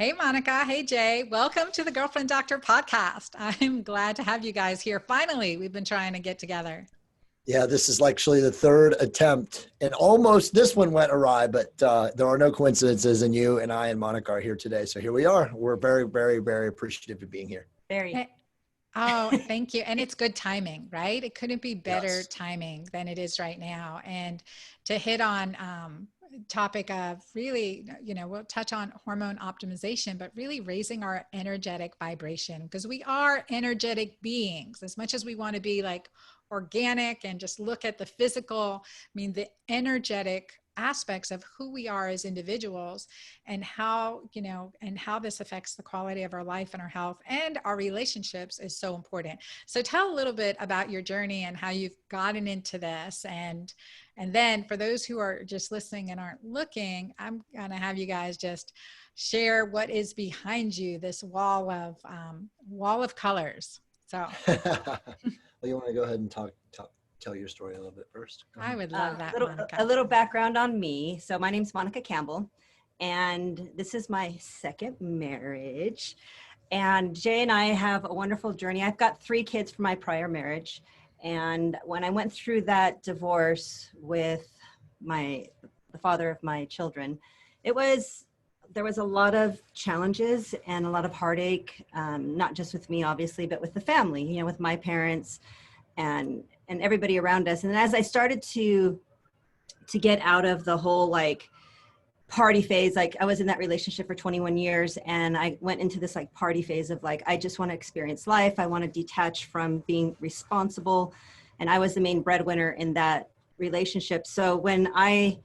Hey, Monica. Hey, Jay. Welcome to the Girlfriend Doctor podcast. I'm glad to have you guys here. Finally, we've been trying to get together. Yeah, this is actually the third attempt, and almost this one went awry, but there are no coincidences, and you and I and Monica are here today. So here we are. We're very, very, very appreciative of being here. Very. Oh, thank you. And it's good timing, right? It couldn't be better Yes. timing than it is right now. And to hit on topic of really, we'll touch on hormone optimization, but really raising our energetic vibration, because we are energetic beings. As much as we want to be like organic and just look at the physical, I mean, the energetic aspects of who we are as individuals and how, and how this affects the quality of our life and our health and our relationships is so important. So tell a little bit about your journey and how you've gotten into this. And then for those who are just listening and aren't looking, I'm going to have you guys just share what is behind you, this wall of colors. So Well, you want to go ahead and tell your story a little bit first? I would love that, Monica. A little background on me. So my name's Monica Campbell, and this is my second marriage. And Jay and I have a wonderful journey. I've got 3 kids from my prior marriage. And when I went through that divorce with the father of my children, there was a lot of challenges and a lot of heartache, not just with me, obviously, but with the family, with my parents and everybody around us. And as I started to get out of the whole party phase, I was in that relationship for 21 years, and I went into this party phase of I just want to experience life. I want to detach from being responsible. And I was the main breadwinner in that relationship. So when I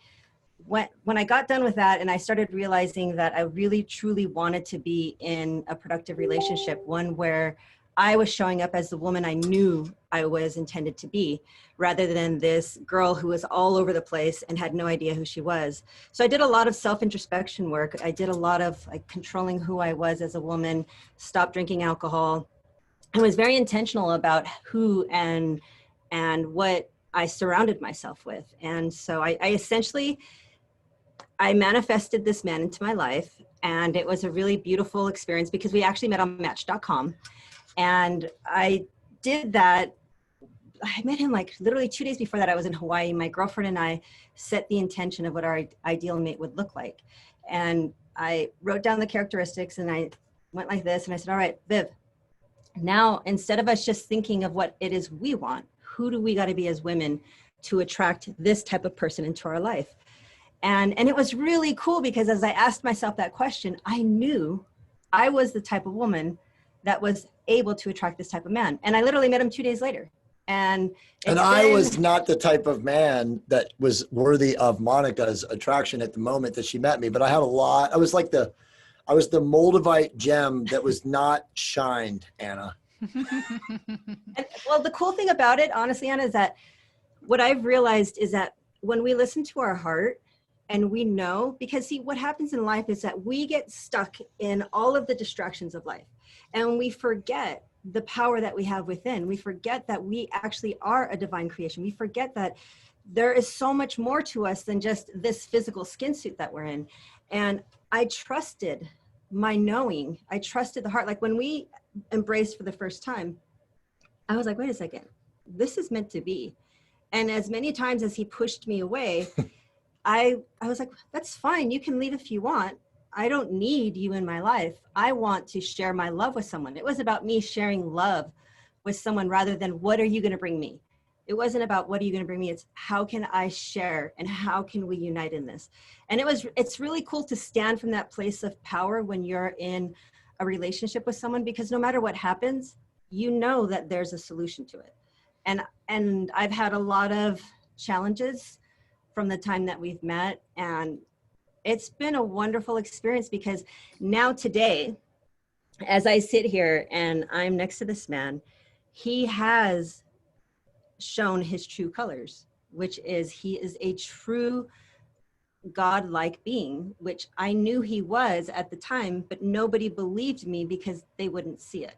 got done with that and I started realizing that I really truly wanted to be in a productive relationship, one where I was showing up as the woman I knew I was intended to be, rather than this girl who was all over the place and had no idea who she was. So I did a lot of self-introspection work. I did a lot of controlling who I was as a woman, stopped drinking alcohol, and was very intentional about who and what I surrounded myself with. And so I essentially manifested this man into my life, and it was a really beautiful experience because we actually met on Match.com. And I did that. I met him literally 2 days before that. I was in Hawaii. My girlfriend and I set the intention of what our ideal mate would look like. And I wrote down the characteristics, and I went like this. And I said, all right, Viv, now instead of us just thinking of what it is we want, who do we got to be as women to attract this type of person into our life? And it was really cool because as I asked myself that question, I knew I was the type of woman that was able to attract this type of man. And I literally met him 2 days later. And I was not the type of man that was worthy of Monica's attraction at the moment that she met me, but I had a lot. I was the Moldavite gem that was not shined, Anna. Well, the cool thing about it, honestly, Anna, is that what I've realized is that when we listen to our heart and we know, because see, what happens in life is that we get stuck in all of the distractions of life, and we forget the power that we have within. We forget that we actually are a divine creation. We forget that there is so much more to us than just this physical skin suit that we're in. And I trusted my knowing. I trusted the heart. When we embraced for the first time, I was like, wait a second, this is meant to be. And as many times as he pushed me away, I was like, that's fine. You can leave if you want. I don't need you in my life. I want to share my love with someone. It was about me sharing love with someone rather than what are you going to bring me? It wasn't about what are you going to bring me? It's how can I share and how can we unite in this? And it's really cool to stand from that place of power when you're in a relationship with someone, because no matter what happens, you know that there's a solution to it. And I've had a lot of challenges from the time that we've met, and it's been a wonderful experience because now today, as I sit here and I'm next to this man, he has shown his true colors, which is he is a true God-like being, which I knew he was at the time, but nobody believed me because they wouldn't see it.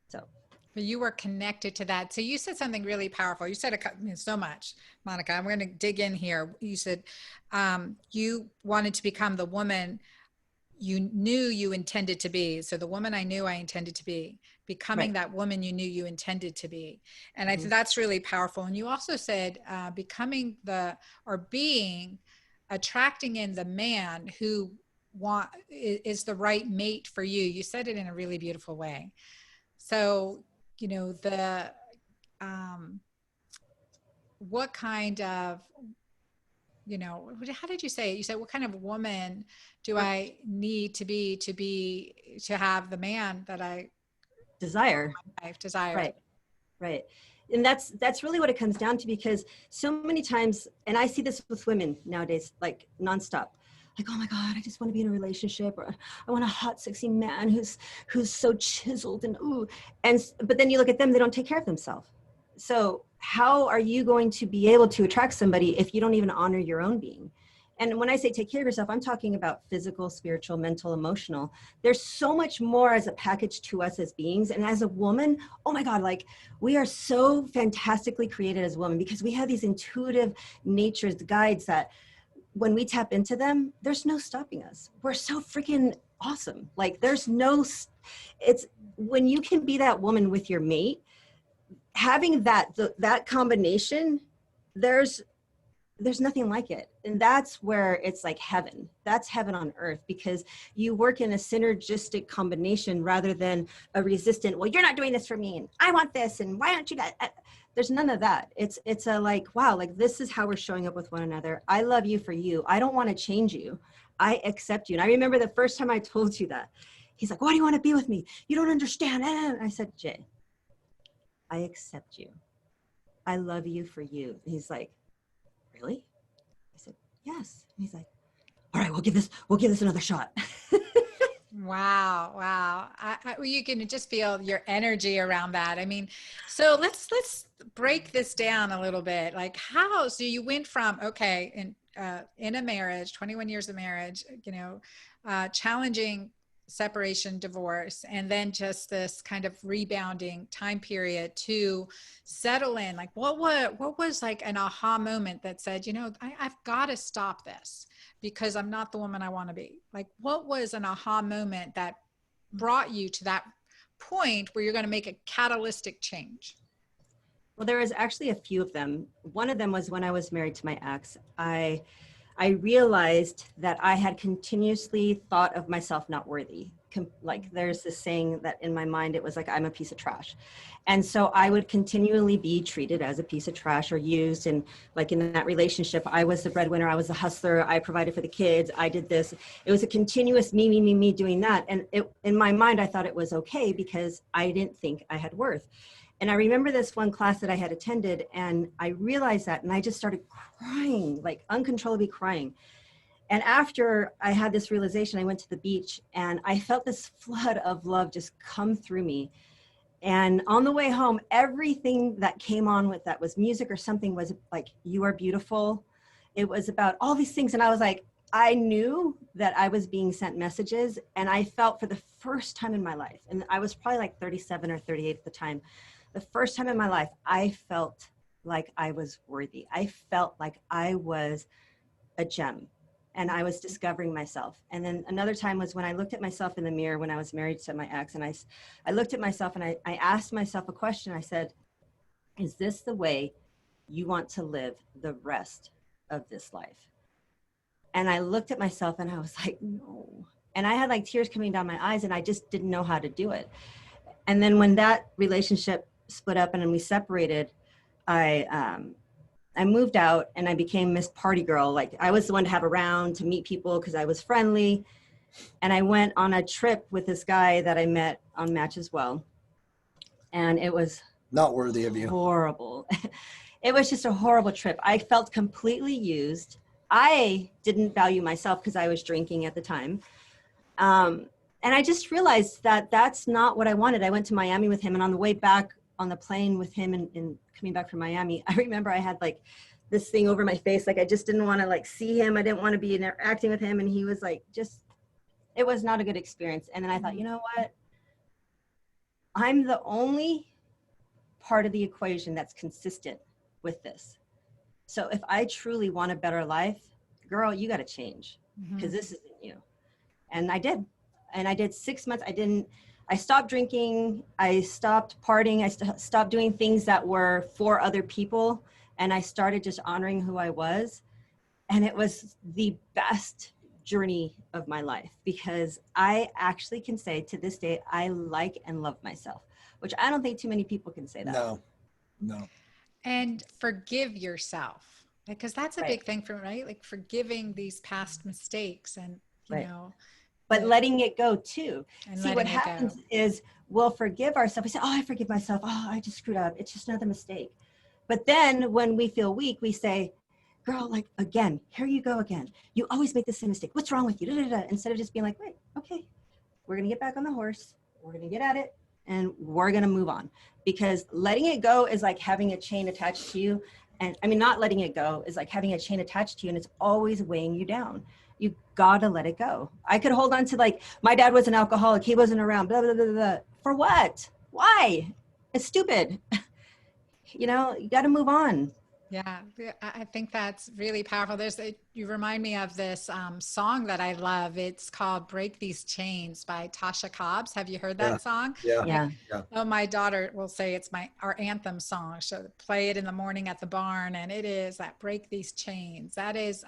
So. But you were connected to that. So you said something really powerful. You said so much, Monica. I'm going to dig in here. You said you wanted to become the woman you knew you intended to be. So the woman I knew I intended to be, becoming Right. that woman you knew you intended to be. And I Mhm. think that's really powerful. And you also said becoming or being, attracting in the man who is the right mate for you. You said it in a really beautiful way. So, um, what kind of, how did you say it? You said, what kind of woman do Or I need to be to have the man that I desire. life desire? Right. Right. And that's really what it comes down to, because so many times, and I see this with women nowadays, like nonstop, like, oh my God, I just want to be in a relationship, or I want a hot, sexy man who's so chiseled and ooh. But then you look at them, they don't take care of themselves. So how are you going to be able to attract somebody if you don't even honor your own being? And when I say take care of yourself, I'm talking about physical, spiritual, mental, emotional. There's so much more as a package to us as beings. And as a woman, oh my God, like, we are so fantastically created as women, because we have these intuitive natures, the guides, that when we tap into them, there's no stopping us. We're so freaking awesome. Like, it's when you can be that woman with your mate, having that combination, there's nothing like it. And that's where it's like heaven. That's heaven on earth, because you work in a synergistic combination rather than a resistant, well, you're not doing this for me, and I want this, and why aren't you that? There's none of that. It's a like, wow, like, this is how we're showing up with one another. I love you for you. I don't want to change you. I accept you. And I remember the first time I told you that, he's like, why do you want to be with me? You don't understand. And I said, Jay, I accept you. I love you for you. And he's like, really? I said, yes. And he's like, all right, we'll give this another shot. Wow. Wow. You can just feel your energy around that. I mean, so let's break this down a little bit. Like, so you went from, okay, in a marriage, 21 years of marriage, challenging separation, divorce, and then just this kind of rebounding time period to settle in. Like, what was like an aha moment that said, I've got to stop this because I'm not the woman I want to be? Like, what was an aha moment that brought you to that point where you're going to make a catalytic change? Well, there was actually a few of them. One of them was when I was married to my ex. I realized that I had continuously thought of myself not worthy. Like, there's this saying that in my mind, it was like, I'm a piece of trash. And so I would continually be treated as a piece of trash or used. And like, in that relationship, I was the breadwinner, I was the hustler, I provided for the kids, I did this. It was a continuous me doing that. And in my mind, I thought it was okay because I didn't think I had worth. And I remember this one class that I had attended, and I realized that, and I just started crying, like uncontrollably crying. And after I had this realization, I went to the beach and I felt this flood of love just come through me. And on the way home, everything that came on with that was music or something was like, you are beautiful. It was about all these things. And I was like, I knew that I was being sent messages, and I felt for the first time in my life, and I was probably like 37 or 38 at the time, the first time in my life, I felt like I was worthy. I felt like I was a gem, and I was discovering myself. And then another time was when I looked at myself in the mirror when I was married to my ex, and I looked at myself and I asked myself a question. I said, is this the way you want to live the rest of this life? And I looked at myself and I was like, no. And I had like tears coming down my eyes, and I just didn't know how to do it. And then when that relationship split up and then we separated, I moved out and I became Miss Party Girl. Like, I was the one to have around, to meet people because I was friendly. And I went on a trip with this guy that I met on Match as well. And it was Not worthy of you. horrible. It was just a horrible trip. I felt completely used. I didn't value myself because I was drinking at the time. And I just realized that that's not what I wanted. I went to Miami with him, and on the way back on the plane with him and coming back from Miami, I remember I had like this thing over my face. Like, I just didn't want to like see him. I didn't want to be interacting with him. And he was like, it was not a good experience. And then I thought, you know what? I'm the only part of the equation that's consistent with this. So if I truly want a better life, girl, you got to change, because this isn't you. And I did. And I did 6 months. I stopped drinking. I stopped partying. I stopped doing things that were for other people. And I started just honoring who I was. And it was the best journey of my life, because I actually can say to this day, I like and love myself, which I don't think too many people can say that. No. And forgive yourself, because that's a big thing right? Like forgiving these past mistakes and, you know. But letting it go too. And see, what happens is we'll forgive ourselves. We say, oh, I forgive myself. Oh, I just screwed up. It's just another mistake. But then when we feel weak, we say, girl, like, again, here you go again. You always make the same mistake. What's wrong with you? Da, da, da. Instead of just being like, wait, okay, we're going to get back on the horse. We're going to get at it. And we're going to move on. Because letting it go is like having a chain attached to you. And I mean, not letting it go is like having a chain attached to you, and it's always weighing you down. You gotta let it go. I could hold on to, like, my dad was an alcoholic. He wasn't around, blah, blah, blah, blah, blah. For what? Why? It's stupid. You know, you got to move on. Yeah, I think that's really powerful. You remind me of this song that I love. It's called "Break These Chains" by Tasha Cobbs. Have you heard that song? Yeah. Oh, my daughter will say it's our anthem song. So play it in the morning at the barn, and it is that "Break These Chains." That is,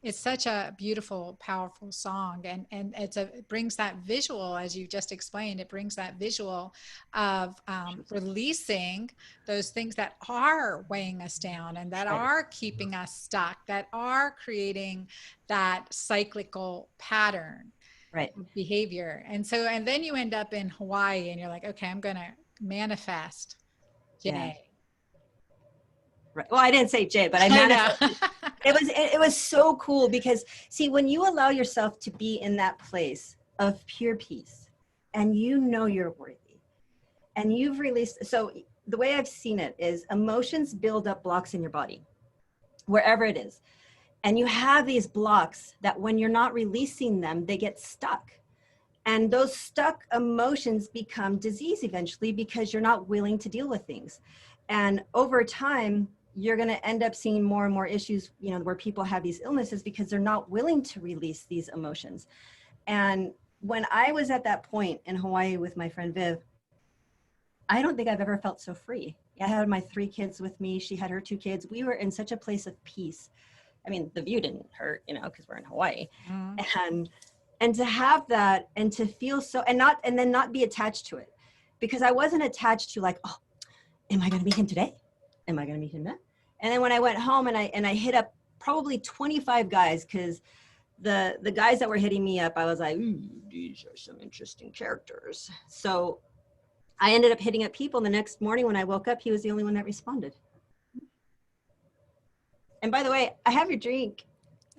it's such a beautiful, powerful song, and it brings that visual, as you just explained. It brings that visual of releasing those things that are weighing us down and that are keeping us stuck, that are creating that cyclical pattern of behavior. And then you end up in Hawaii and you're like, okay, I'm going to manifest Jay. Yeah. Right. Well, I didn't say Jay, but I manifested. It was so cool, because see, when you allow yourself to be in that place of pure peace and you know you're worthy and you've released, so the way I've seen it is emotions build up blocks in your body, wherever it is. And you have these blocks that when you're not releasing them, they get stuck. And those stuck emotions become disease eventually, because you're not willing to deal with things. And over time, you're going to end up seeing more and more issues, you know, where people have these illnesses because they're not willing to release these emotions. And when I was at that point in Hawaii with my friend Viv, I don't think I've ever felt so free. I had my 3 kids with me. She had her 2 kids. We were in such a place of peace. I mean, the view didn't hurt, you know, because we're in Hawaii. And to have that and to feel so, and then not be attached to it, because I wasn't attached to, like, oh, am I going to meet him today? Am I going to meet him then? And then when I went home and I hit up probably 25 guys, because the guys that were hitting me up, I was like, these are some interesting characters. So I ended up hitting up people. And the next morning when I woke up, he was the only one that responded. And by the way, I have your drink.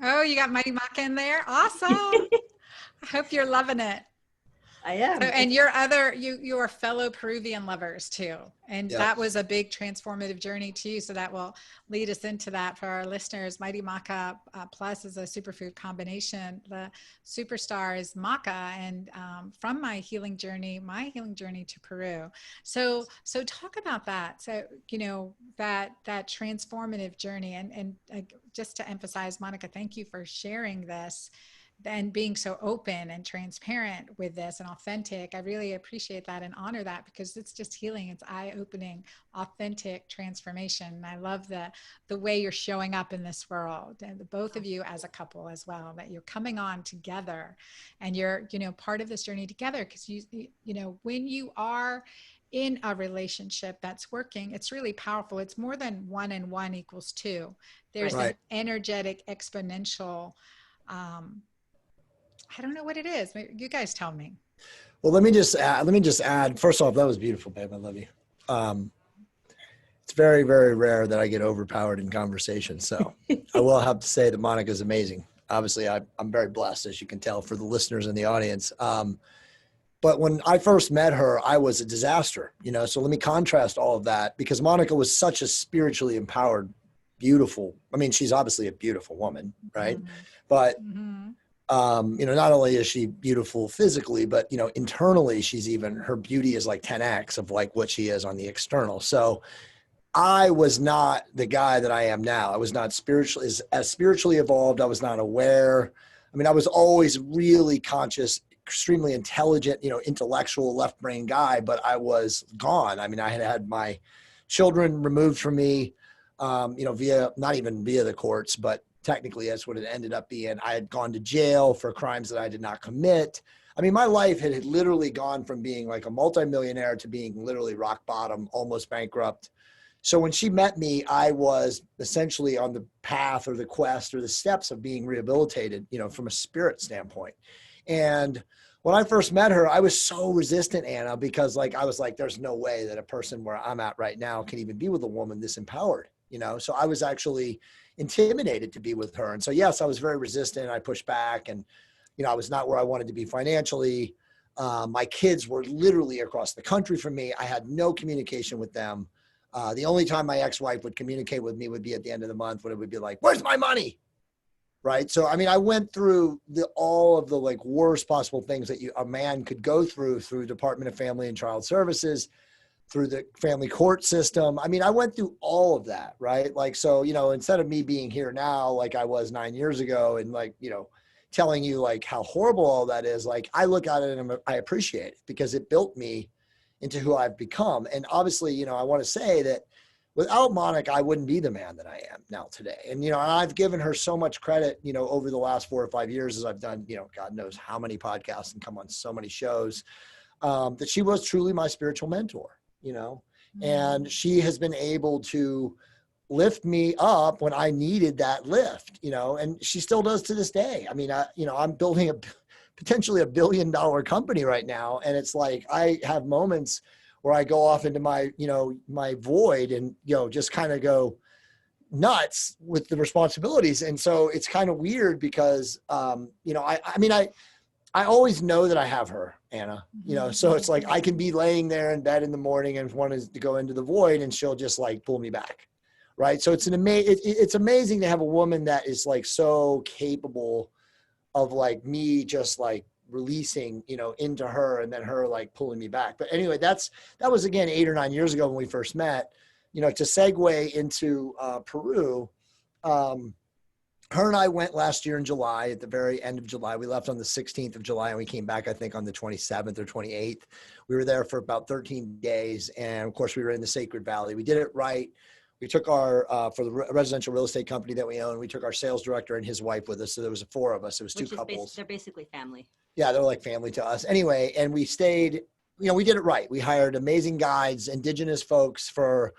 Oh, you got Mighty Maca in there? Awesome. I hope you're loving it. I am. So, and you are fellow Peruvian lovers too. And that was a big transformative journey too. So that will lead us into that for our listeners. Mighty Maca Plus is a superfood combination. The superstar is maca. And from my healing journey to Peru. So talk about that. So, you know, that transformative journey, and just to emphasize, Monica, thank you for sharing this and being so open and transparent with this and authentic. I really appreciate that and honor that, because it's just healing. It's eye-opening, authentic transformation. And I love the way you're showing up in this world, and the both of you as a couple as well, that you're coming on together and you're, you know, part of this journey together. Because you know, when you are in a relationship that's working, it's really powerful. It's more than 1 and 1 equals 2. There's an energetic exponential, I don't know what it is. You guys tell me. Well, let me just add, first off, that was beautiful, babe. I love you. It's very, very rare that I get overpowered in conversation. So I will have to say that Monica is amazing. Obviously, I'm very blessed, as you can tell, for the listeners in the audience. But when I first met her, I was a disaster, you know, so let me contrast all of that, because Monica was such a spiritually empowered, beautiful, I mean, she's obviously a beautiful woman, right? But you know, not only is she beautiful physically, but, you know, internally, her beauty is like 10x of like what she is on the external. So I was not the guy that I am now. I was not as spiritually evolved. I was not aware I mean, I was always really conscious, extremely intelligent, intellectual left brain guy, but I was gone. I mean, I had had my children removed from me, via, not even via the courts, but technically that's what it ended up being. I had gone to jail for crimes that I did not commit. I mean, my life had literally gone from being like a multimillionaire to being literally rock bottom, almost bankrupt. So when she met me, I was essentially on the path or the quest or the steps of being rehabilitated, from a spirit standpoint. And when I first met her, I was so resistant, Anna, because I was like, there's no way that a person where I'm at right now can even be with a woman this empowered, So I was actually intimidated to be with her. And so, yes, I was very resistant. I pushed back and, I was not where I wanted to be financially. My kids were literally across the country from me. I had no communication with them. The only time my ex-wife would communicate with me would be at the end of the month when it would be like, where's my money? Right. So, I mean, I went through all of the worst possible things that a man could go through Department of Family and Child Services, through the family court system. I mean, I went through all of that. Right. So, instead of me being here now, like I was 9 years ago and telling you how horrible all that is, I look at it and I appreciate it because it built me into who I've become. And obviously, I want to say that without Monica, I wouldn't be the man that I am now today. And, I've given her so much credit, over the last 4 or 5 years as I've done, God knows how many podcasts and come on so many shows, that she was truly my spiritual mentor, and she has been able to lift me up when I needed that lift, and she still does to this day. I mean, I'm building potentially $1 billion company right now. And it's like, I have moments where I go off into my, my void and, just kind of go nuts with the responsibilities. And so it's kind of weird because, I always know that I have her, Anna, so it's like, I can be laying there in bed in the morning and want to go into the void and she'll just pull me back. Right. So it's it's amazing to have a woman that is so capable of me just releasing, into her and then her pulling me back. But anyway, that was again 8 or 9 years ago when we first met. To segue into Peru, her and I went last year in July, at the very end of July. We left on the 16th of July and we came back, I think, on the 27th or 28th. We were there for about 13 days. And of course, we were in the Sacred Valley. We did it right. We took our, for the residential real estate company that we own, we took our sales director and his wife with us. So there was 4 of us. It was 2 couples. They're basically family. Yeah, they're like family to us. Anyway, and we stayed, we did it right. We hired amazing guides, indigenous folks for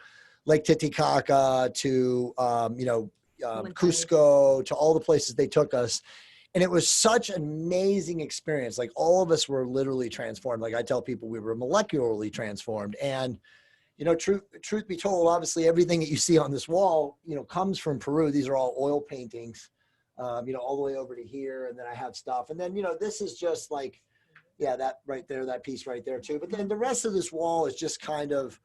Lake Titicaca to, Cusco, to all the places they took us. And it was such an amazing experience. All of us were literally transformed. I tell people we were molecularly transformed. And truth be told, obviously everything that you see on this wall, comes from Peru. These are all oil paintings, all the way over to here. And then I have stuff. And then, this is just that right there, that piece right there too. But then the rest of this wall is just kind of,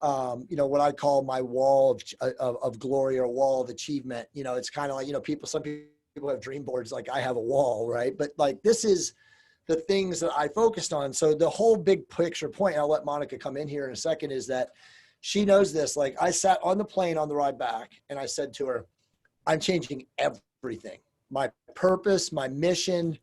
what I call my wall of glory or wall of achievement. It's kind of some people have dream boards. I have a wall, right? But this is the things that I focused on. So the whole big picture point, I'll let Monica come in here in a second, is that she knows this. I sat on the plane on the ride back and I said to her, I'm changing everything. My purpose, my mission,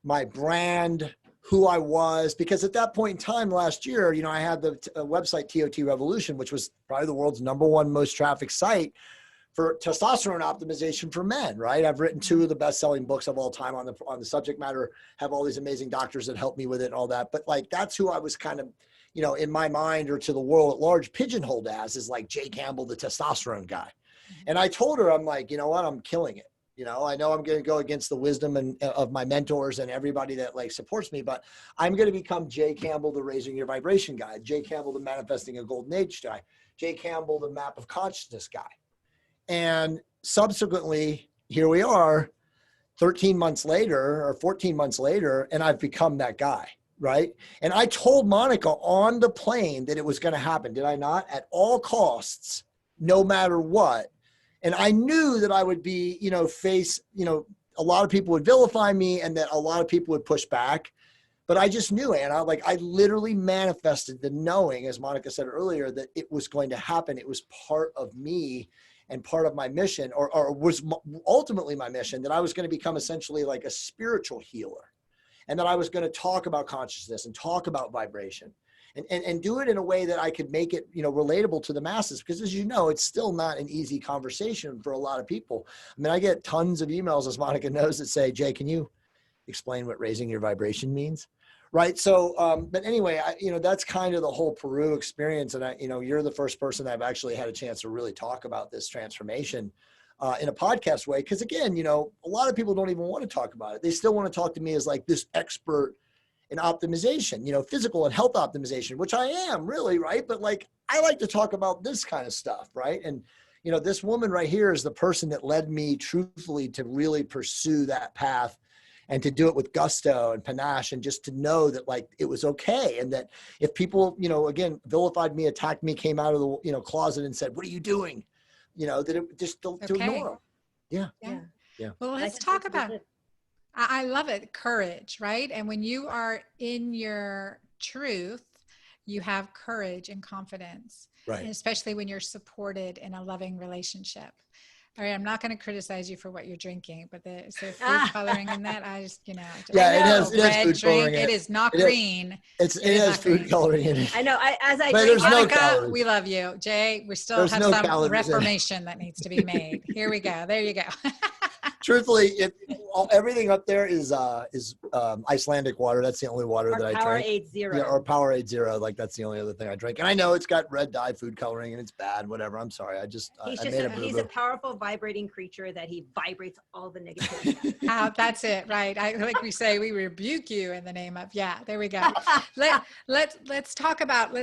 my brand, who I was, because at that point in time last year, I had the website TOT Revolution, which was probably the world's #1 most trafficked site for testosterone optimization for men, right? I've written 2 of the best-selling books of all time on the subject matter, have all these amazing doctors that help me with it and all that. But that's who I was kind of, in my mind or to the world at large pigeonholed as, is Jay Campbell, the testosterone guy. And I told her, I'm like, you know what, I'm killing it. I know I'm going to go against the wisdom of my mentors and everybody that supports me, but I'm going to become Jay Campbell, the raising your vibration guy, Jay Campbell, the manifesting a golden age guy, Jay Campbell, the map of consciousness guy. And subsequently, here we are 13 months later or 14 months later, and I've become that guy, right? And I told Monica on the plane that it was going to happen. Did I not? At all costs, no matter what. And I knew that I would be, face, a lot of people would vilify me and that a lot of people would push back. But I just knew, Anna, I literally manifested the knowing, as Monica said earlier, that it was going to happen. It was part of me. and part of my mission, or was ultimately my mission, that I was going to become essentially like a spiritual healer, and that I was going to talk about consciousness and talk about vibration, and do it in a way that I could make it, relatable to the masses. Because as you know, it's still not an easy conversation for a lot of people. I mean, I get tons of emails, as Monica knows, that say, Jay, can you explain what raising your vibration means? Right. So, but anyway, that's kind of the whole Peru experience. And you're the first person that I've actually had a chance to really talk about this transformation in a podcast way. Because again, a lot of people don't even want to talk about it. They still want to talk to me as like this expert in optimization, physical and health optimization, which I am really, right? But like, I like to talk about this kind of stuff, right? And, this woman right here is the person that led me truthfully to really pursue that path, and to do it with gusto and panache, and just to know that like it was okay. And that if people, again, vilified me, attacked me, came out of the, closet and said, what are you doing? That it just to ignore them. Yeah. Yeah. Yeah. Well, let's talk about, I love it. Courage, right? And when you are in your truth, you have courage and confidence, Right. and especially when you're supported in a loving relationship. All right, I'm not going to criticize you for what you're drinking, but is there food coloring in that? I just, Yeah, it has food coloring in it. It is not green. It has food coloring in it. I know. As I But drink, there's no Monica, calories. we love you. Jay, we still There's have no some calories in it. reformation that needs to be made. Here we go. There you go. Truthfully, everything up there is Icelandic water. That's the only water that I drink. Powerade Zero. Yeah, or Powerade Zero. Like that's the only other thing I drink. And I know it's got red dye food coloring and it's bad. Whatever. I'm sorry. He's He's a powerful vibrating creature that he vibrates all the negativity. That's it, right? Like we say, we rebuke you in the name of. Yeah, there we go. Let's talk about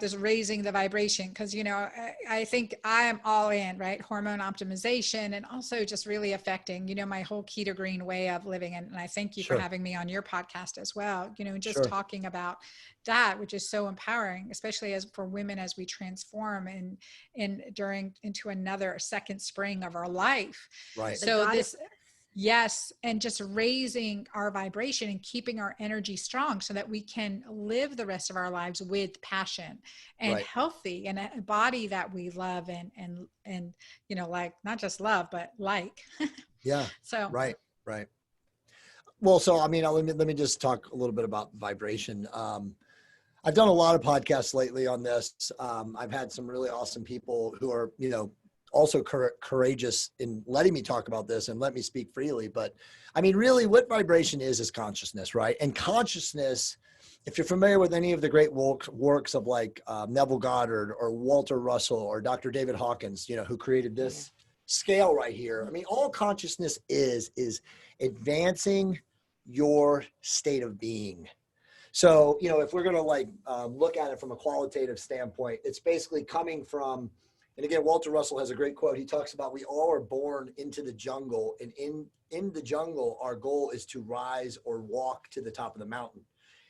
this raising the vibration, because I think I am all in, right? Hormone optimization, and also just really affecting my whole keto green way of living. And I thank you for having me on your podcast as well, just talking about that, which is so empowering, especially as for women, as we transform into another second spring of our life. Right. So yes. And just raising our vibration and keeping our energy strong so that we can live the rest of our lives with passion and healthy, and a body that we love and like not just love, but like. Yeah. So. Right. Well, so, I mean, let me just talk a little bit about vibration. I've done a lot of podcasts lately on this. I've had some really awesome people who are, also courageous in letting me talk about this and let me speak freely. But I mean, really what vibration is consciousness, right? And consciousness, if you're familiar with any of the great works of like Neville Goddard or Walter Russell or Dr. David Hawkins, who created this scale right here. I mean, all consciousness is advancing your state of being. So, if we're going to look at it from a qualitative standpoint, it's basically coming from, and again, Walter Russell has a great quote. He talks about, we all are born into the jungle, and in the jungle, our goal is to rise or walk to the top of the mountain.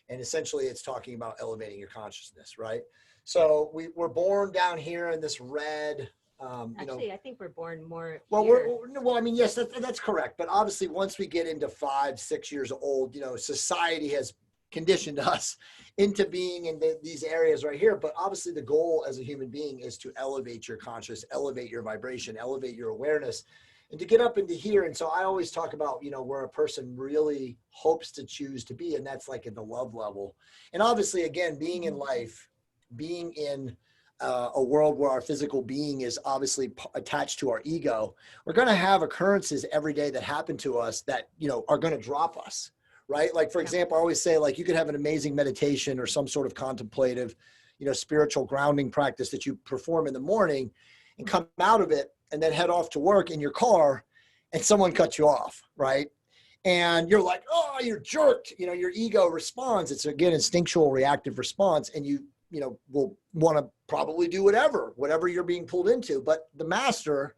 And essentially it's talking about elevating your consciousness, right? So we're born down here in this red, Actually, I think we're born more. Well, I mean, yes, that's correct. But obviously once we get into 5-6 years old, society has conditioned us into being in these areas right here. But obviously the goal as a human being is to elevate your conscious, elevate your vibration, elevate your awareness, and to get up into here. And so I always talk about, where a person really hopes to choose to be. And that's like at the love level. And obviously, again, being in life, being in a world where our physical being is obviously attached to our ego, we're going to have occurrences every day that happen to us that, are going to drop us. Right? Like, for example, I always say, like, you could have an amazing meditation or some sort of contemplative, spiritual grounding practice that you perform in the morning and come out of it and then head off to work in your car and someone cuts you off. Right? And you're like, oh, you're jerked. Your ego responds. It's, again, instinctual reactive response. And you will want to probably do whatever you're being pulled into. But the master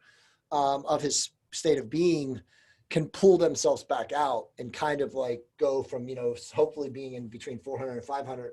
of his state of being can pull themselves back out and kind of like go from, hopefully being in between 400 and 500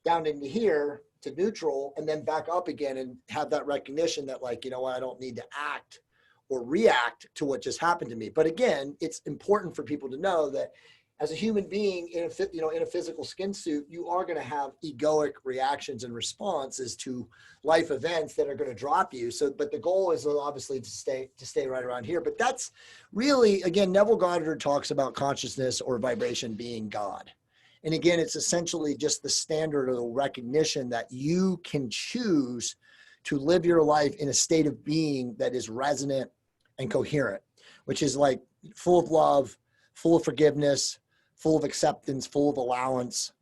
down into here to neutral, and then back up again and have that recognition that like, I don't need to act or react to what just happened to me. But again, it's important for people to know that as a human being in a physical skin suit, you are going to have egoic reactions and responses to life events that are going to drop you. So, but the goal is obviously to stay right around here. But that's really, again, Neville Goddard talks about consciousness or vibration being God. And again, it's essentially just the standard or the recognition that you can choose to live your life in a state of being that is resonant and coherent, which is like full of love, full of forgiveness, full of acceptance, full of allowance,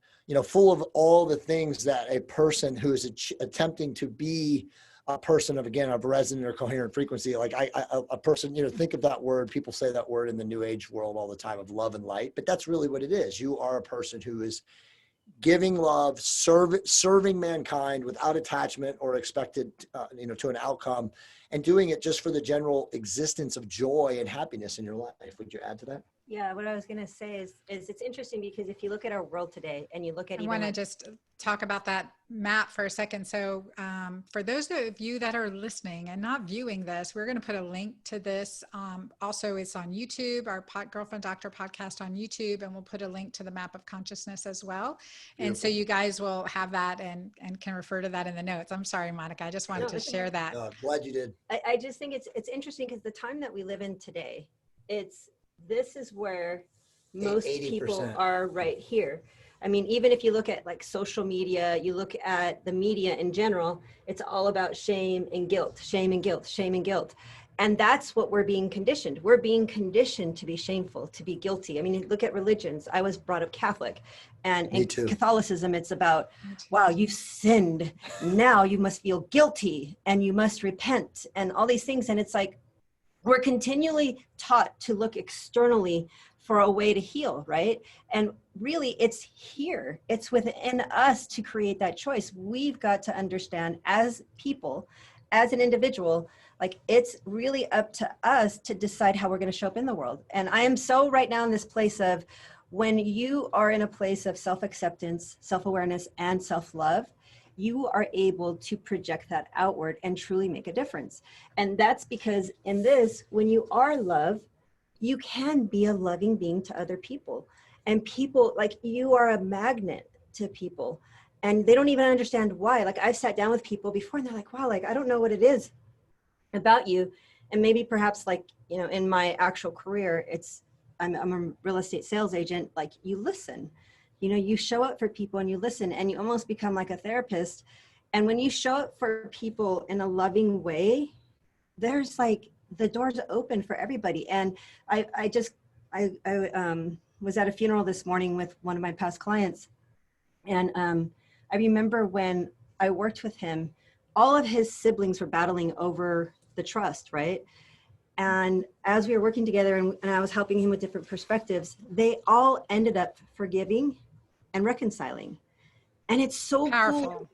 full of all the things that a person who is attempting to be a person of, again, of resonant or coherent frequency, like a person, think of that word. People say that word in the new age world all the time, of love and light, but that's really what it is. You are a person who is giving love, serving mankind without attachment or expected, to an outcome, and doing it just for the general existence of joy and happiness in your life. Would you add to that? Yeah, what I was going to say is it's interesting because if you look at our world today and you look at, I want to just talk about that map for a second. So for those of you that are listening and not viewing this, we're going to put a link to this. Also, it's on YouTube, our Girlfriend Doctor podcast on YouTube, and we'll put a link to the map of consciousness as well. Beautiful. And so you guys will have that and can refer to that in the notes. I'm sorry, Monica. I just wanted to share that. Glad you did. I just think it's interesting because the time that we live in today, this is where most 80%. People are right here. I mean, even if you look at like social media, you look at the media in general, it's all about shame and guilt, shame and guilt, shame and guilt. And that's what we're being conditioned. We're being conditioned to be shameful, to be guilty. I mean, look at religions. I was brought up Catholic, and in Catholicism, it's about, wow, you've sinned. Now you must feel guilty and you must repent and all these things. And it's like, we're continually taught to look externally for a way to heal, right? And really, it's here. It's within us to create that choice. We've got to understand as people, as an individual, like it's really up to us to decide how we're going to show up in the world. And I am so right now in this place of when you are in a place of self-acceptance, self-awareness, and self-love, you are able to project that outward and truly make a difference. And that's because in this, when you are love, you can be a loving being to other people. And people, like, you are a magnet to people. And they don't even understand why. Like, I've sat down with people before and they're like, wow, like, I don't know what it is about you. And maybe perhaps like, in my actual career, I'm a real estate sales agent. Like, you listen. You show up for people and you listen and you almost become like a therapist. And when you show up for people in a loving way, there's like the doors open for everybody. And I was at a funeral this morning with one of my past clients. And I remember when I worked with him, all of his siblings were battling over the trust, right? And as we were working together and I was helping him with different perspectives, they all ended up forgiving and reconciling. And it's so powerful. Cool.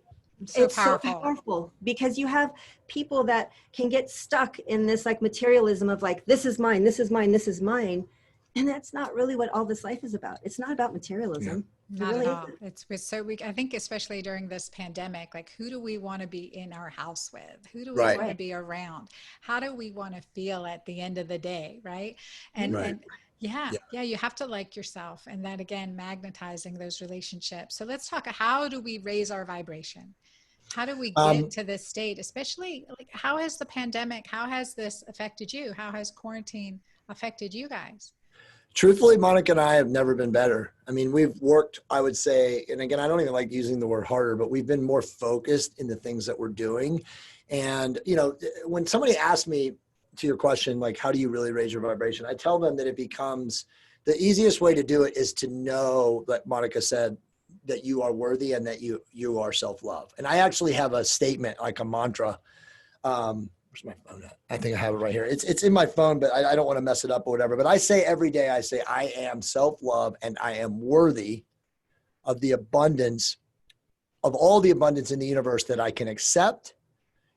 So powerful. So powerful because you have people that can get stuck in this like materialism of like, this is mine, this is mine, this is mine. And that's not really what all this life is about. It's not about materialism. Yeah. Not at all. It's so weak. I think especially during this pandemic, like who do we want to be in our house with? Who do we want to be around? How do we want to feel at the end of the day? Right. And yeah, you have to like yourself. And that again, magnetizing those relationships. So let's talk, how do we raise our vibration? How do we get to this state, especially like how has the pandemic, how has this affected you? How has quarantine affected you guys? Truthfully, Monica and I have never been better. I mean, we've worked, I would say, and again, I don't even like using the word harder, but we've been more focused in the things that we're doing. And, when somebody asks me, to your question, like, how do you really raise your vibration? I tell them that it becomes, the easiest way to do it is to know, like Monica said, that you are worthy and that you are self-love. And I actually have a statement, like a mantra. Where's my phone at? I think I have it right here. It's in my phone, but I don't want to mess it up or whatever. But I say every day, I say, I am self-love and I am worthy of the abundance, of all the abundance in the universe that I can accept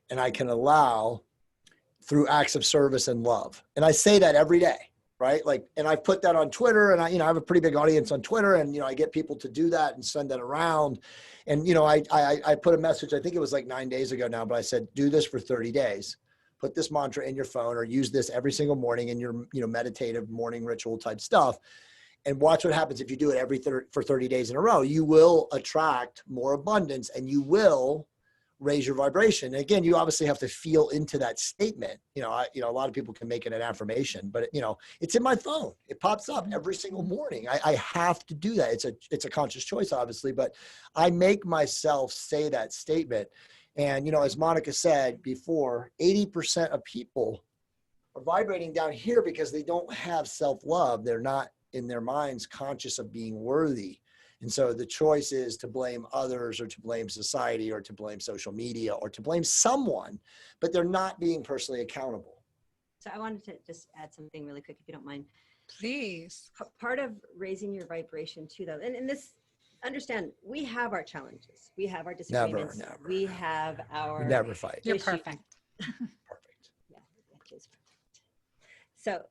and I can allow through acts of service and love. And I say that every day, right? Like, and I put that on Twitter and I have a pretty big audience on Twitter and, I get people to do that and send that around. And, I put a message, I think it was like 9 days ago now, but I said, do this for 30 days. Put this mantra in your phone or use this every single morning in your, meditative morning ritual type stuff. And watch what happens if you do it for 30 days in a row. You will attract more abundance and you will raise your vibration. And again, you obviously have to feel into that statement. A lot of people can make it an affirmation, but it's in my phone. It pops up every single morning. I have to do that. It's a conscious choice, obviously, but I make myself say that statement. And, as Monica said before, 80% of people are vibrating down here because they don't have self-love. They're not in their minds conscious of being worthy. And so the choice is to blame others or to blame society or to blame social media or to blame someone, but they're not being personally accountable. So I wanted to just add something really quick, if you don't mind. Please. Part of raising your vibration too, though, and this, understand, we have our challenges. We have our disagreements. Never. We have our... We never fight. You're issues. perfect. Perfect. Yeah, that is perfect. So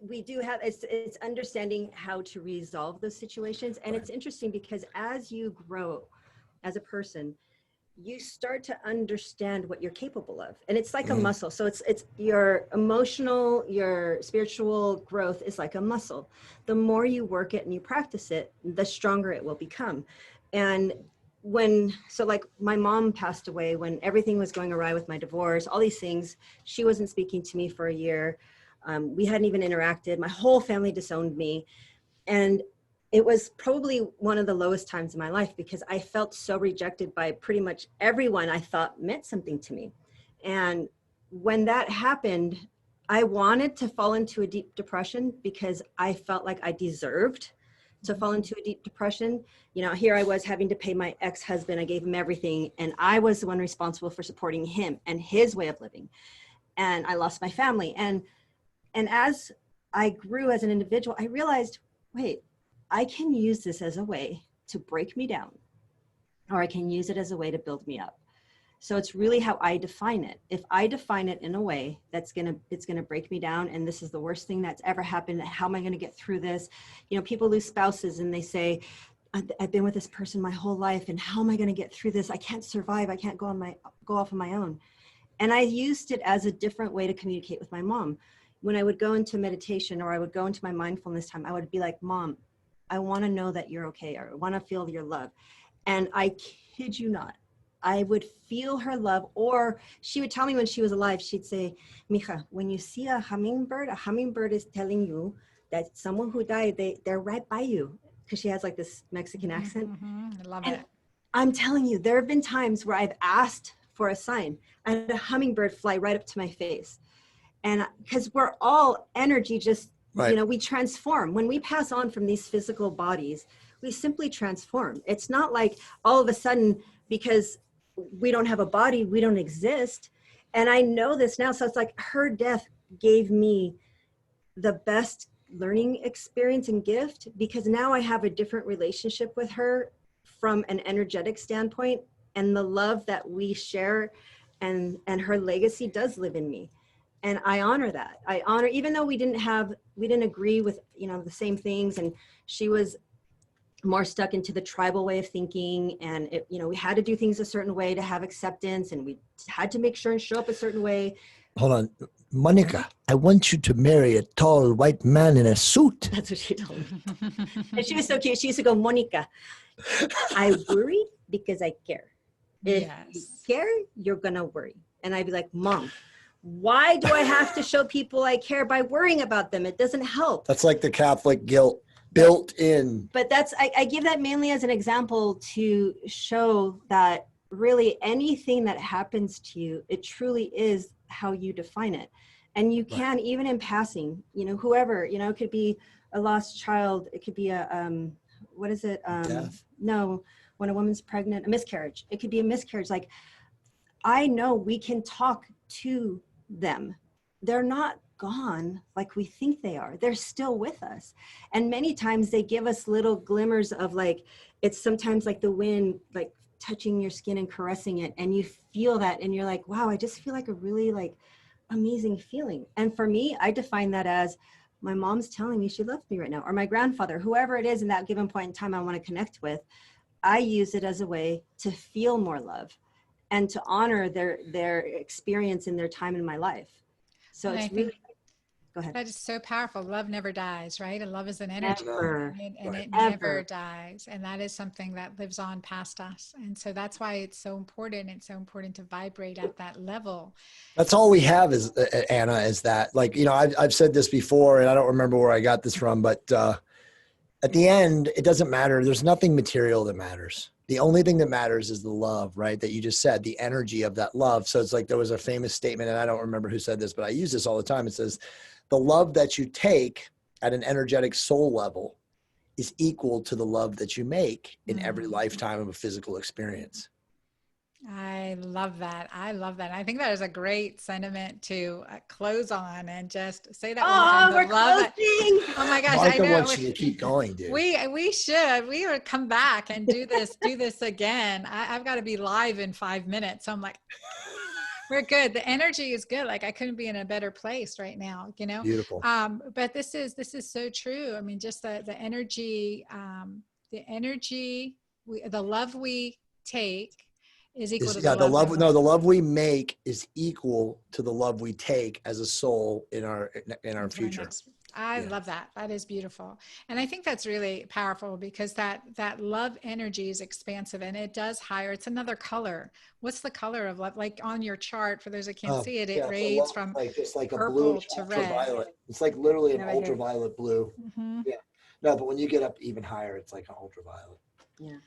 we do have, it's understanding how to resolve those situations. And It's interesting because as you grow as a person, you start to understand what you're capable of. And it's like a muscle. So it's your emotional, your spiritual growth is like a muscle. The more you work it and you practice it, the stronger it will become. And like my mom passed away when everything was going awry with my divorce, all these things, she wasn't speaking to me for a year. We hadn't even interacted. My whole family disowned me. And it was probably one of the lowest times in my life because I felt so rejected by pretty much everyone I thought meant something to me. And when that happened, I wanted to fall into a deep depression because I felt like I deserved to fall into a deep depression. Here I was having to pay my ex-husband. I gave him everything. And I was the one responsible for supporting him and his way of living. And I lost my family. And as I grew as an individual, I realized, wait, I can use this as a way to break me down, or I can use it as a way to build me up. So it's really how I define it. If I define it in a way it's gonna break me down, and this is the worst thing that's ever happened, how am I gonna get through this? People lose spouses and they say, I've been with this person my whole life, and how am I gonna get through this? I can't survive. I can't go off on my own. And I used it as a different way to communicate with my mom. When I would go into meditation or I would go into my mindfulness time, I would be like, Mom, I want to know that you're okay, or I want to feel your love. And I kid you not, I would feel her love, or she would tell me when she was alive, she'd say, Mija, when you see a hummingbird is telling you that someone who died, they're right by you. Because she has like this Mexican accent. I love and it. I'm telling you, there have been times where I've asked for a sign and a hummingbird fly right up to my face. And because we're all energy, just, we transform. When we pass on from these physical bodies, we simply transform. It's not like all of a sudden, because we don't have a body, we don't exist. And I know this now. So it's like her death gave me the best learning experience and gift, because now I have a different relationship with her from an energetic standpoint, and the love that we share and her legacy does live in me. And I honor that. I honor, even though we didn't agree with, the same things. And she was more stuck into the tribal way of thinking. And, we had to do things a certain way to have acceptance. And we had to make sure and show up a certain way. Hold on. Monica, I want you to marry a tall white man in a suit. That's what she told me. And she was so cute. She used to go, Monica, I worry because I care. If you care, you're going to worry. And I'd be like, Mom, why do I have to show people I care by worrying about them? It doesn't help. That's like the Catholic guilt built in. But I give that mainly as an example to show that really anything that happens to you, it truly is how you define it. And you can, even in passing, whoever, it could be a lost child. It could be a, what is it? Death. No, when a woman's pregnant, a miscarriage. It could be a miscarriage. Like, I know we can talk to them. They're not gone like we think they are. They're still with us. And many times they give us little glimmers of, like, it's sometimes like the wind, like touching your skin and caressing it. And you feel that and you're like, wow, I just feel like a really like amazing feeling. And for me, I define that as my mom's telling me she loves me right now, or my grandfather, whoever it is in that given point in time I want to connect with. I use it as a way to feel more love and to honor their experience in their time in my life. So it's really, Go ahead. That is so powerful. Love never dies, right? And love is an energy, Never, and it never ever. dies. And that is something that lives on past us. And so that's why it's so important. It's so important to vibrate at that level. That's all we have is Anna, is that, like, you know, I've said this before and I don't remember where I got this from, but at the end, it doesn't matter. There's nothing material that matters. The only thing that matters is the love, right? That you just said, the energy of that love. So it's like, there was a famous statement, and I don't remember who said this, but I use this all the time. It says, the love that you take at an energetic soul level is equal to the love that you make in every lifetime of a physical experience. I love that. I love that. I think that is a great sentiment to close on, and just say that one more time. Oh, we're closing. Oh my gosh, I Monica know. wants you to keep going, dude. We should. We would come back and do this again. I've got to be live in 5 minutes. So I'm like, we're good. The energy is good. Like, I couldn't be in a better place right now, you know? Beautiful. But this is so true. I mean, just the energy, the love we take is equal to the love we the love we make is equal to the love we take as a soul in our future. I love that. That is beautiful. And I think that's really powerful, because that love energy is expansive, and it does higher. It's another color. What's the color of love? Like on your chart, for those that can't see it, it raids from like just like a purple blue to ultraviolet. red. It's like literally an Right here. ultraviolet blue. Mm-hmm. Yeah. No, but when you get up even higher, it's like an ultraviolet. Yeah.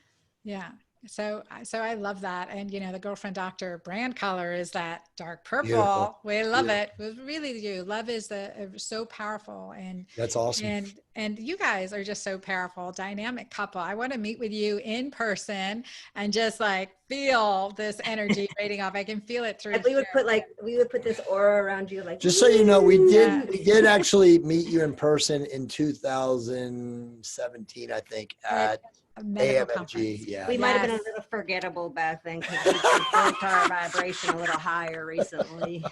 Yeah. So I love that. And, you know, the Girlfriend Doctor brand color is that dark purple. Beautiful. We love it. We really do. Love is so powerful. And that's awesome. And you guys are just so powerful, dynamic couple. I want to meet with you in person and just like feel this energy radiating off. I can feel it through. Like we would put this aura around you, like, just so you know, we did actually meet you in person in 2017, I think, at AMG. Yeah. We might have been a little forgettable back then, because we built our vibration a little higher recently.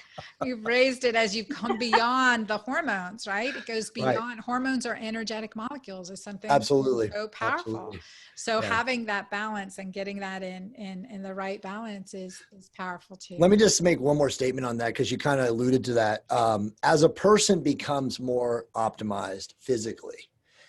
You've raised it as you've come beyond the hormones, right? It goes beyond. Hormones are energetic molecules, is something absolutely so powerful. Absolutely. So having that balance and getting that in the right balance is powerful too. Let me just make one more statement on that, because you kind of alluded to that. As a person becomes more optimized physically,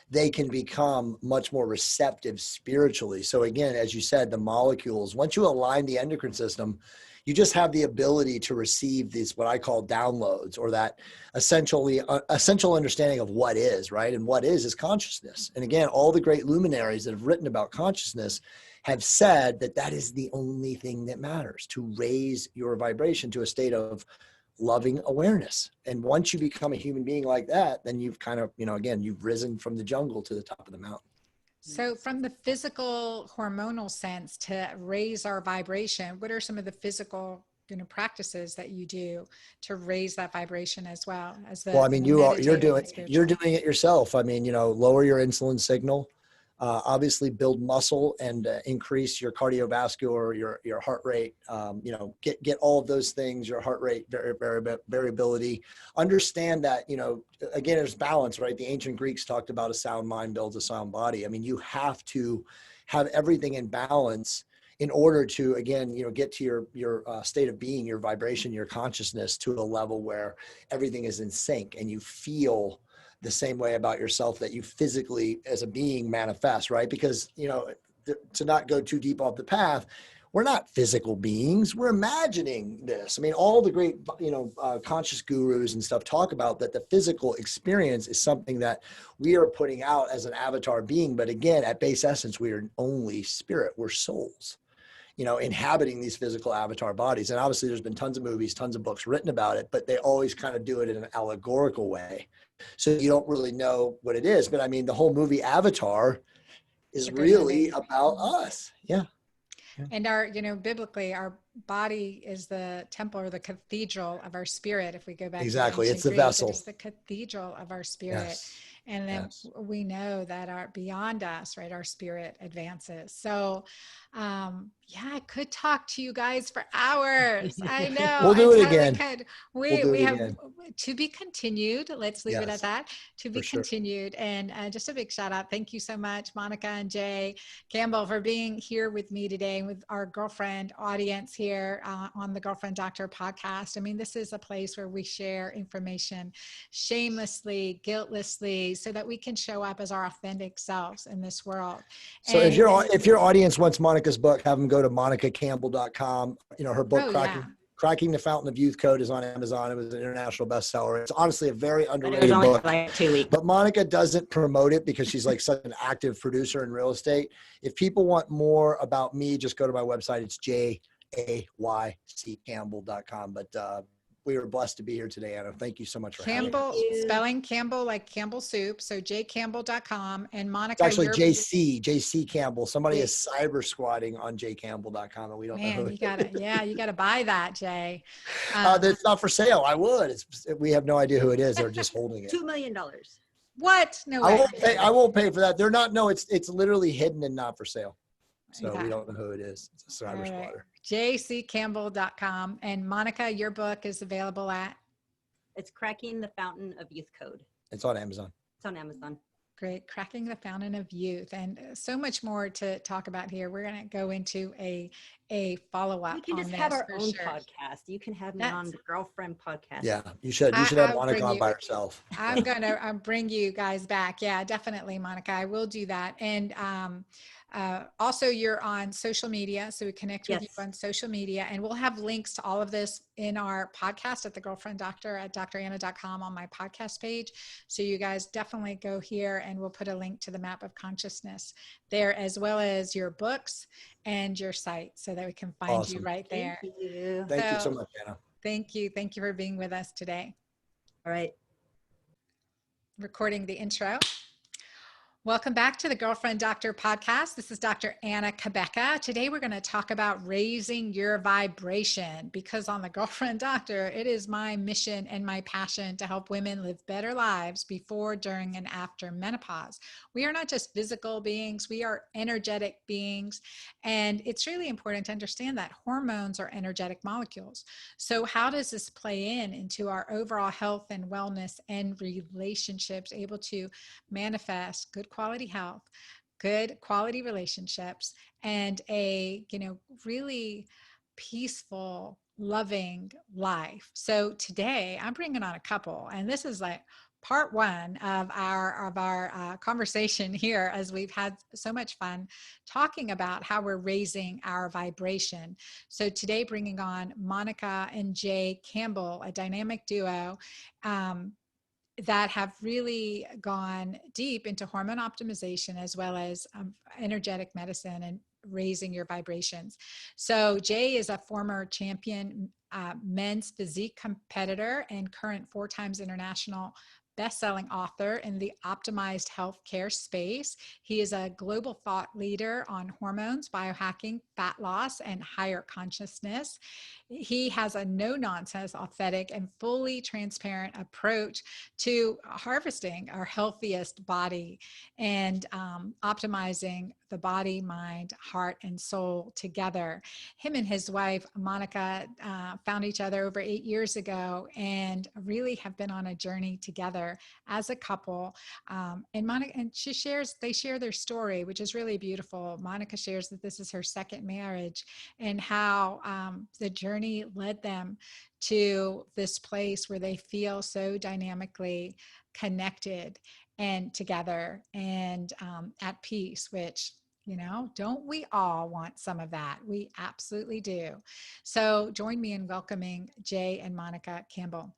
they can become much more receptive spiritually. So again, as you said, the molecules, once you align the endocrine system, you just have the ability to receive these, what I call downloads, or that essential understanding of what is, right? And what is consciousness. And again, all the great luminaries that have written about consciousness have said that that is the only thing that matters, to raise your vibration to a state of loving awareness. And once you become a human being like that, then you've kind of, again, you've risen from the jungle to the top of the mountain. So from the physical hormonal sense, to raise our vibration, what are some of the physical practices that you do to raise that vibration as well as the you're doing it yourself. I mean, lower your insulin signal, obviously build muscle and increase your cardiovascular, your heart rate, get all of those things, your heart rate variability. Understand that, again, there's balance, right? The ancient Greeks talked about a sound mind builds a sound body. I mean, you have to have everything in balance in order to, again, get to your state of being, your vibration, your consciousness to a level where everything is in sync and you feel the same way about yourself that you physically as a being manifest, right? Because, to not go too deep off the path, we're not physical beings. We're imagining this. I mean, all the great, conscious gurus and stuff talk about that the physical experience is something that we are putting out as an avatar being. But again, at base essence, we are only spirit. We're souls, inhabiting these physical avatar bodies. And obviously there's been tons of movies, tons of books written about it, but they always kind of do it in an allegorical way. So you don't really know what it is. But I mean, the whole movie Avatar is really about us. Yeah. And our, biblically, our body is the temple or the cathedral of our spirit. If we go back exactly, to it's the vessel. it's the cathedral of our spirit. Yes. And then Yes. we know that our beyond us, right, our spirit advances. So yeah, I could talk to you guys for hours. I know, We'll I do it totally again. could. We'll do We it have again. to be continued. Let's leave it at Yes, that. To be for sure. continued. And just a big shout out. Thank you so much, Monica and Jay Campbell, for being here with me today and with our girlfriend audience here on the Girlfriend Doctor podcast. I mean, this is a place where we share information shamelessly, guiltlessly, so that we can show up as our authentic selves in this world. So And if your audience wants Monica's book, have them go to monicacampbell.com. You know, her book, oh yeah, Cracking the Fountain of Youth Code, is on Amazon. It was an international bestseller. It's honestly a very But it was underrated only book. for like 2 weeks. But Monica doesn't promote it because she's like such an active producer in real estate. If people want more about me, just go to my website. It's jayccampbell.com. But we were blessed to be here today, Anna. Thank you so much for having Campbell, us. spelling Campbell like Campbell soup. So jcampbell.com. And It's Monica, actually you're, JC Campbell. Somebody J- is cyber squatting on jcampbell.com and we don't know who man, it you gotta, yeah, you gotta buy that, Jay. It's not for sale. I would. We have no idea who it is. They're just holding it. $2 million. What? No I way. won't pay. I won't pay for that. They're not. No, it's literally hidden and not for sale. So Okay. we don't know who it is. It's a All cyber right. squatter. jccampbell.com. And Monica, your book is available at? It's Cracking the Fountain of Youth Code. It's on Amazon. It's on Amazon. Great. Cracking the Fountain of Youth. And so much more to talk about here. We're going to go into a follow-up We can on just this have our for own sure. podcast. You can have me on the Girlfriend podcast. Yeah, you should. You should have I'll Monica bring on you. by herself. I'm going to bring you guys back. Yeah, definitely, Monica. I will do that. And also, you're on social media. So we connect with you Yes. on social media. And we'll have links to all of this in our podcast at the Girlfriend Doctor at dranna.com on my podcast page. So you guys definitely go here and we'll put a link to the map of consciousness there, as well as your books and your site so that we can find you Awesome. right there. Thank you. Thank you so much, Anna. Thank you. Thank you for being with us today. All right. Recording the intro. Welcome back to the Girlfriend Doctor podcast. This is Dr. Anna Cabeca. Today we're going to talk about raising your vibration because on the Girlfriend Doctor, it is my mission and my passion to help women live better lives before, during, and after menopause. We are not just physical beings, we are energetic beings. And it's really important to understand that hormones are energetic molecules. So how does this play into our overall health and wellness and relationships, able to manifest good quality health, good quality relationships, and a, really peaceful, loving life. So today I'm bringing on a couple, and this is like part one of our conversation here, as we've had so much fun talking about how we're raising our vibration. So today, bringing on Monica and Jay Campbell, a dynamic duo that have really gone deep into hormone optimization as well as energetic medicine and raising your vibrations. So Jay is a former champion men's physique competitor and current 4 times international best-selling author in the optimized healthcare space. He is a global thought leader on hormones, biohacking, fat loss, and higher consciousness. He has a no-nonsense, authentic, and fully transparent approach to harvesting our healthiest body and optimizing the body, mind, heart, and soul together. Him and his wife, Monica, found each other over 8 years ago and really have been on a journey together as a couple. And Monica, and they share their story, which is really beautiful. Monica shares that this is her second marriage and how the journey led them to this place where they feel so dynamically connected and together and at peace, which, don't we all want some of that? We absolutely do. So join me in welcoming Jay and Monica Campbell.